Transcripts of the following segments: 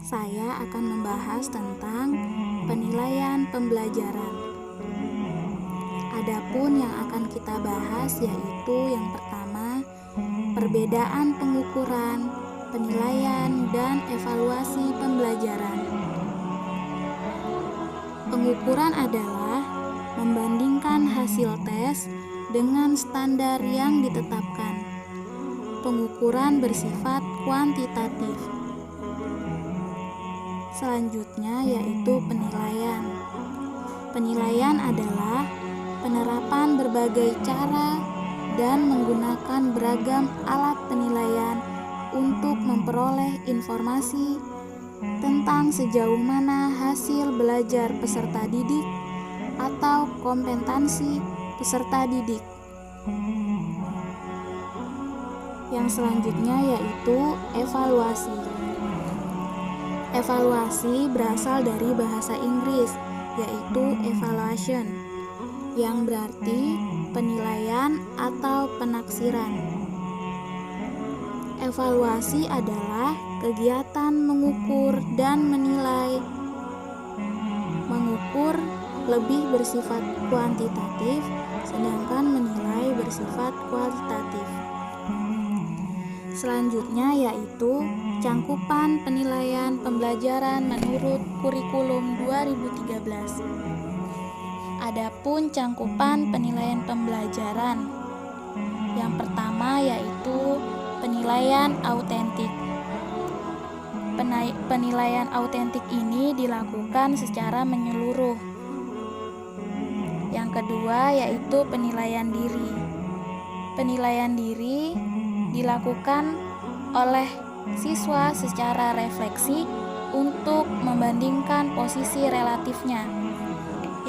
saya akan membahas tentang penilaian pembelajaran. Adapun yang akan kita bahas yaitu yang pertama, perbedaan pengukuran, penilaian, dan evaluasi pembelajaran. Pengukuran adalah membandingkan hasil tes dengan standar yang ditetapkan. Pengukuran bersifat kuantitatif. Selanjutnya yaitu penilaian. Penilaian adalah penerapan berbagai cara dan menggunakan beragam alat penilaian untuk memperoleh informasi tentang sejauh mana hasil belajar peserta didik atau kompetensi peserta didik. Yang selanjutnya yaitu evaluasi. Evaluasi berasal dari bahasa Inggris, yaitu evaluation, yang berarti penilaian atau penaksiran. Evaluasi adalah kegiatan mengukur dan menilai. Mengukur lebih bersifat kuantitatif, sedangkan menilai bersifat kualitatif. Selanjutnya yaitu cangkupan penilaian pembelajaran menurut kurikulum 2013. Adapun cangkupan penilaian pembelajaran, yang pertama yaitu penilaian autentik. Penilaian autentik ini dilakukan secara menyeluruh. Yang kedua yaitu penilaian diri. Penilaian diri dilakukan oleh siswa secara refleksi untuk membandingkan posisi relatifnya.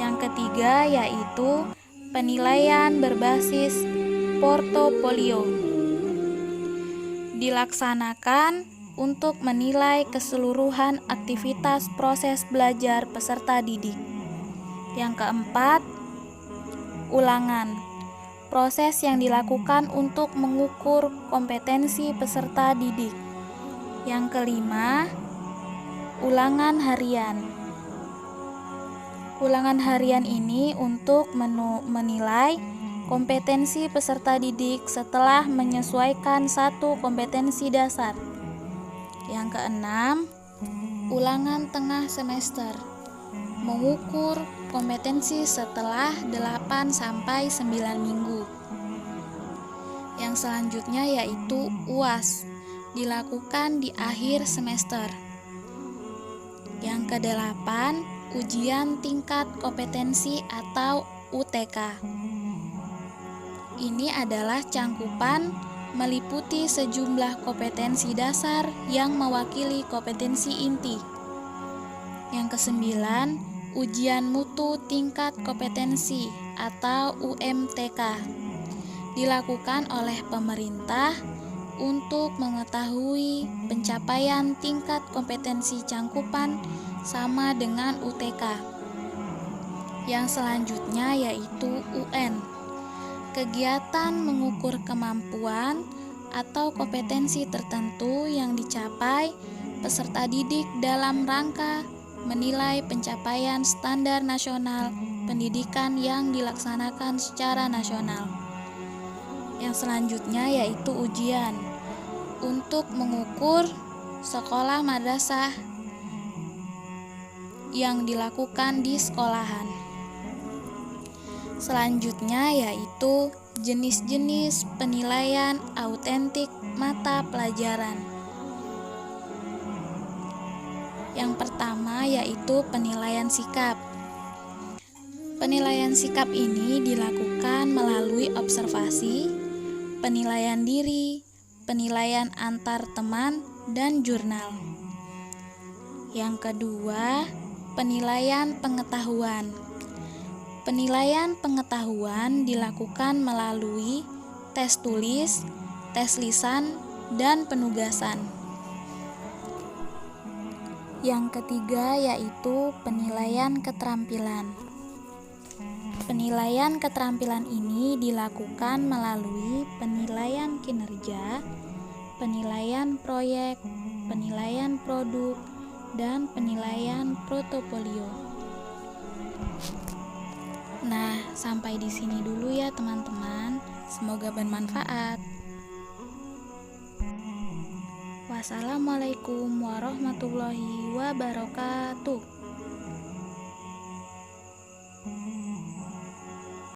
Yang ketiga yaitu penilaian berbasis portofolio. Dilaksanakan untuk menilai keseluruhan aktivitas proses belajar peserta didik. Yang keempat, ulangan. Proses yang dilakukan untuk mengukur kompetensi peserta didik. Yang kelima, ulangan harian. Ulangan harian ini untuk menilai kompetensi peserta didik setelah menyesuaikan satu kompetensi dasar. Yang keenam, ulangan tengah semester. Mengukur kompetensi setelah 8-9 minggu. Yang selanjutnya yaitu UAS, dilakukan di akhir semester. Yang kedelapan, ujian tingkat kompetensi atau UTK. Ini adalah cangkupan meliputi sejumlah kompetensi dasar yang mewakili kompetensi inti. Yang kesembilan, ujian mutu tingkat kompetensi atau UMTK. Dilakukan oleh pemerintah untuk mengetahui pencapaian tingkat kompetensi cangkupan sama dengan UTK. Yang selanjutnya yaitu UN. Kegiatan mengukur kemampuan atau kompetensi tertentu yang dicapai peserta didik dalam rangka menilai pencapaian standar nasional pendidikan yang dilaksanakan secara nasional. Yang selanjutnya yaitu ujian untuk mengukur sekolah madrasah yang dilakukan di sekolahan. Selanjutnya yaitu jenis-jenis penilaian autentik mata pelajaran. Yang pertama yaitu penilaian sikap. Penilaian sikap ini dilakukan melalui observasi, penilaian diri, penilaian antar teman, dan jurnal. Yang kedua, penilaian pengetahuan. Penilaian pengetahuan dilakukan melalui tes tulis, tes lisan, dan penugasan. Yang ketiga yaitu penilaian keterampilan. Penilaian keterampilan ini dilakukan melalui penilaian kinerja, penilaian proyek, penilaian produk, dan penilaian portofolio. Nah, sampai di sini dulu ya teman-teman. Semoga bermanfaat. Wassalamualaikum warahmatullahi wabarakatuh.